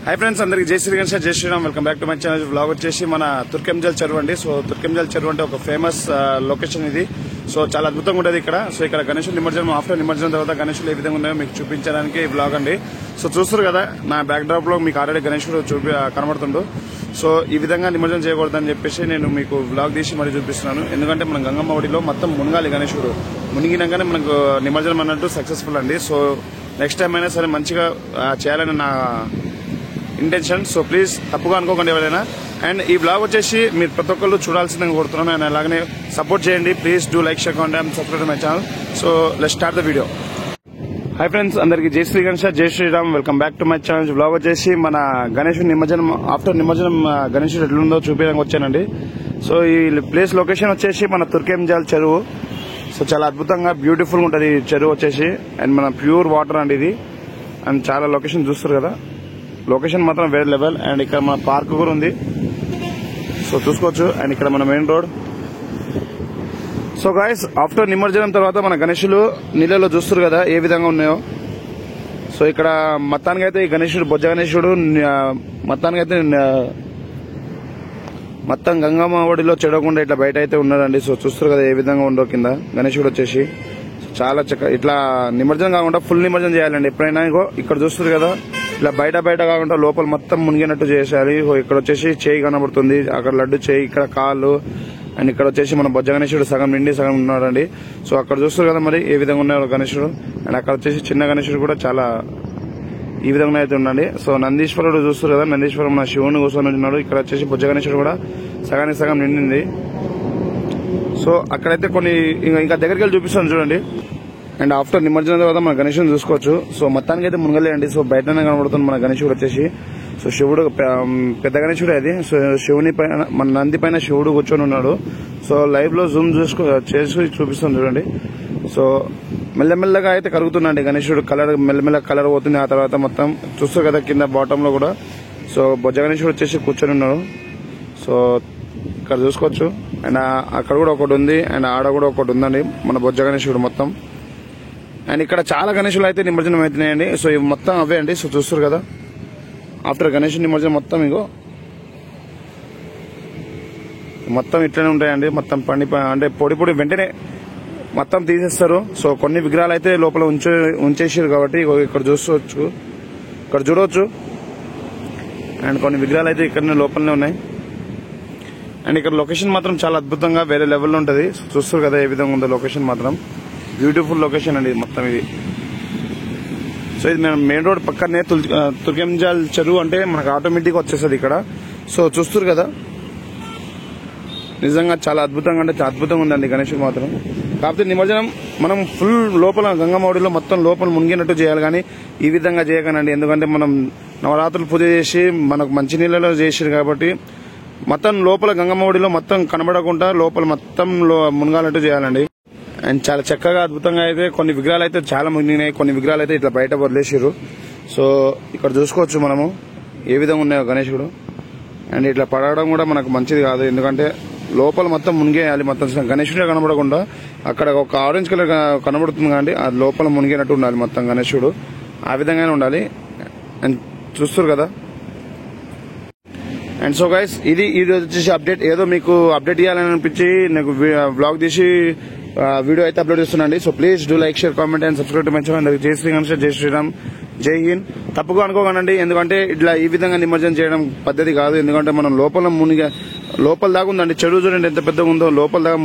Hi friends, అందరికి జై శ్రీ గణేష్, జై Shriram. Welcome back to my channel. Vlog వచ్చేసి మన తుర్కెంజల్ చెరువు అండి. సో తుర్కెంజల్ చెరువు అంటే ఒక ఫేమస్ లొకేషన్ ఇది. సో చాలా అద్భుతంగా ఉంటుంది ఇక్కడ. సో ఇక్కడ గణేశుడు నిమజ్జనం, ఆఫ్టర్ నిమజ్జనం తర్వాత గణేశుడు ఏ విధంగా ఉన్నాయో మీకు చూపించడానికి ఈ వ్లాగ్ అండి. సో చూస్తారు కదా నా బ్యాక్ డ్రాప్ లో మీకు ఆల్రెడీ గణేశుడు కనబడుతుండు. సో ఈ విధంగా నిమజ్జనం చేయకూడదని చెప్పేసి నేను మీకు వ్లాగ్ తీసి మరీ చూపిస్తున్నాను. ఎందుకంటే మన గంగమ్మ ఒడిలో మొత్తం మునగాలి గణేశుడు. మునిగినాకనే మనకు నిమజ్జనం అన్నట్టు సక్సెస్ఫుల్ అండి. సో నెక్స్ట్ టైం అయినా సరే మంచిగా చేయాలని నా ఇంటెన్షన్. సో ప్లీజ్ తప్పుగా అనుకోకండి ఎవరైనా. అండ్ ఈ బ్లాగ్ వచ్చేసి మీరు ప్రతి ఒక్కళ్ళు చూడాల్సిందని కోరుతున్నాను. అండ్ అలాగనే సపోర్ట్ చేయండి. Please do like, share, comment and subscribe my channel. So let's start the video. Hi friends, అందరికి జై శ్రీ గణేష్, జై Shriram. Welcome back to my channel. Blog వచ్చేసి మన గణేశుడి నిమజ్జనం, ఆఫ్టర్ నిమజ్జనం గణేశుడు ఎట్లుందో చూపించడానికి వచ్చానండి. సో ఈ ప్లేస్ లొకేషన్ వచ్చేసి మన తుర్కెంజల్ చెరువు. సో చాలా అద్భుతంగా బ్యూటిఫుల్ ఉంటుంది ఈ చెరువు వచ్చేసి. అండ్ మన ప్యూర్ వాటర్ అండి ఇది. అండ్ చాలా లొకేషన్ చూస్తారు కదా, లొకేషన్ మాత్రం వేరే లెవెల్. అండ్ ఇక్కడ మన పార్క్ కూడా ఉంది, సో చూసుకోవచ్చు. అండ్ ఇక్కడ మన main road. So guys, after నిమజ్జనం తర్వాత మన గణేశులు నీళ్ళలో చూస్తారు కదా ఏ విధంగా ఉన్నాయో. సో ఇక్కడ మొత్తానికైతే ఈ గణేశుడు, బొజ్జ గణేశుడు మొత్తానికైతే మొత్తం గంగమ్మ ఒడిలో చెడకుండా ఇట్లా బయట అయితే ఉన్నాడండి. సో చూస్తారు కదా ఏ విధంగా ఉండో కింద గణేశుడు వచ్చేసి. చాలా ఇట్లా నిమజ్జనం కాకుండా ఫుల్ నిమజ్జనం చేయాలండి ఎప్పుడైనా. ఇక్కడ చూస్తారు కదా ఇట్లా బయట కాకుండా లోపల మొత్తం మునిగినట్టు చేసేయాలి. ఇక్కడ వచ్చేసి చేయి కనబడుతుంది, అక్కడ లడ్డు చేయి, ఇక్కడ కాళ్ళు. అండ్ ఇక్కడ వచ్చేసి మన బొజ్జ గణేశుడు సగం నిండి సగం ఉన్నాడండి. సో అక్కడ చూస్తారు కదా మరి ఏ విధంగా ఉన్నాడు గణేశుడు. అండ్ అక్కడ వచ్చేసి చిన్న గణేశుడు కూడా చాలా ఈ విధంగా అయితే ఉండండి. సో నందీశ్వరుడు చూస్తారు కదా, నందీశ్వరం మన శివుని కూర్చొని ఉన్నాడు. ఇక్కడ వచ్చేసి బొజ్జ గణేశుడు కూడా సగానికి సగం నిండింది. సో అక్కడైతే కొన్ని ఇంకా దగ్గరికి వెళ్ళి చూపిస్తాను చూడండి. అండ్ ఆఫ్టర్ నిమజ్జనం తర్వాత మన గణేశుని చూసుకోవచ్చు. సో మొత్తానికి అయితే మునగలేండి. సో బయటనే కనబడుతుంది మన గణేశుడు వచ్చేసి. సో శివుడు పెద్ద గణేశుడే అది. సో శివుని పైన, మన నంది పైన శివుడు కూర్చొని ఉన్నాడు. సో లైవ్ లో జూమ్ చేసి చూపిస్తాను చూడండి. సో మెల్లమెల్లగా అయితే కరుగుతుందండి గణేశుడు. కలర్ మెల్లమెల్ల కలర్ పోతుంది. ఆ తర్వాత మొత్తం చూస్తారు కదా కింద బాటమ్ లో కూడా. సో బొజ్జ గణేశుడు వచ్చేసి కూర్చొని ఉన్నాడు. సో ఇక్కడ చూసుకోవచ్చు. అండ్ అక్కడ కూడా ఒకటి ఉంది, అండ్ ఆడ కూడా ఒకటి ఉందండి మన బొజ్జ గణేశుడు మొత్తం. అండ్ ఇక్కడ చాలా గణేశులు అయితే నిమజ్జనం అవుతున్నాయండి. సో ఇవి మొత్తం అవే అండి. సో చూస్తారు కదా ఆఫ్టర్ గణేశుడి నిమజ్జనం మొత్తం మొత్తం ఇట్లనే ఉంటాయండి. మొత్తం అంటే పొడి వెంటనే మొత్తం తీసేస్తారు. సో కొన్ని విగ్రహాలు అయితే లోపల ఉంచేసారు కాబట్టి ఇక్కడ చూడవచ్చు. అండ్ కొన్ని విగ్రహాలు అయితే ఇక్కడ లోపలనే ఉన్నాయి. అండ్ ఇక్కడ లొకేషన్ మాత్రం చాలా అద్భుతంగా వేరే లెవెల్లో ఉంటుంది. చూస్తారు కదా ఏ విధంగా ఉందో లొకేషన్ మాత్రం. బ్యూటిఫుల్ లొకేషన్ అండి మొత్తం ఇది. సో ఇది మనం మెయిన్ రోడ్ పక్కనే తుర్కెంజల్ చెరువు అంటే మనకు ఆటోమేటిక్ వచ్చేస్తుంది ఇక్కడ. సో చూస్తారు కదా నిజంగా చాలా అద్భుతంగా అంటే అద్భుతంగా ఉందండి గణేశుడు మాత్రం. కాకపోతే నిమజ్జనం మనం ఫుల్ లోపల గంగమ్మ ఒడిలో మొత్తం లోపల మునిగినట్టు చేయాలి, కానీ ఈ విధంగా చేయకండి. ఎందుకంటే మనం నవరాత్రులు పూజ చేసి మనకు మంచినీళ్ళలో చేసారు కాబట్టి మొత్తం లోపల గంగమ్మ ఒడిలో మొత్తం కనబడకుండా లోపల మొత్తం మునగాలంటూ చేయాలండి. అండ్ చాలా చక్కగా అద్భుతంగా అయితే కొన్ని విగ్రహాలు అయితే చాలా మునిగినాయి, కొన్ని విగ్రహాలు అయితే ఇట్లా బయట వదిలేసారు. సో ఇక్కడ చూసుకోవచ్చు మనము ఏ విధంగా ఉన్నాయో గణేశుడు. అండ్ ఇట్లా పడడం కూడా మనకు మంచిది కాదు, ఎందుకంటే లోపల మొత్తం మునిగేయాలి. మొత్తం గణేశుడే కనబడకుండా అక్కడ ఒక ఆరెంజ్ కలర్ కనబడుతుంది కానీ అది లోపల మునిగేనట్టు ఉండాలి మొత్తం గణేశుడు. ఆ విధంగానే ఉండాలి. అండ్ చూస్తారు కదా. అండ్ సో గైస్, ఇది వచ్చేసి అప్డేట్. ఏదో మీకు అప్డేట్ ఇవ్వాలని అనిపించి నాకు బ్లాగ్ తీసి వీడియో అయితే అప్లోడ్ చేస్తున్నాండి. So please do like, share, comment and subscribe to my channel. జై శ్రీ గణేష్, జై శ్రీరామ్, జై హింద్. తప్పుగా అనుకోకండి, ఎందుకంటే ఇట్లా ఈ విధంగా నిమజ్జనం చేయడం పద్ధతి కాదు. ఎందుకంటే మనం లోపల దాకా ఉందండి చెరువు. చూడండి ఎంత పెద్దగా ఉందో. లోపల దాకా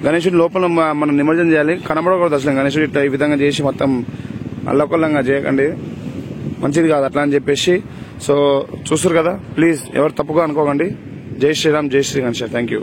గణేశుడి లోపల మనం నిమజ్జనం చేయాలి, కనబడకూడదు అసలు గణేశుడు. ఇట్లా ఈ విధంగా చేసి మొత్తం అల్లకొల్లంగా చేయకండి, మంచిది కాదు అట్లా అని చెప్పేసి. సో చూస్తారు కదా, ప్లీజ్ ఎవరు తప్పుగా అనుకోకండి. జై శ్రీరామ్, జై శ్రీ గణేష్. Thank you.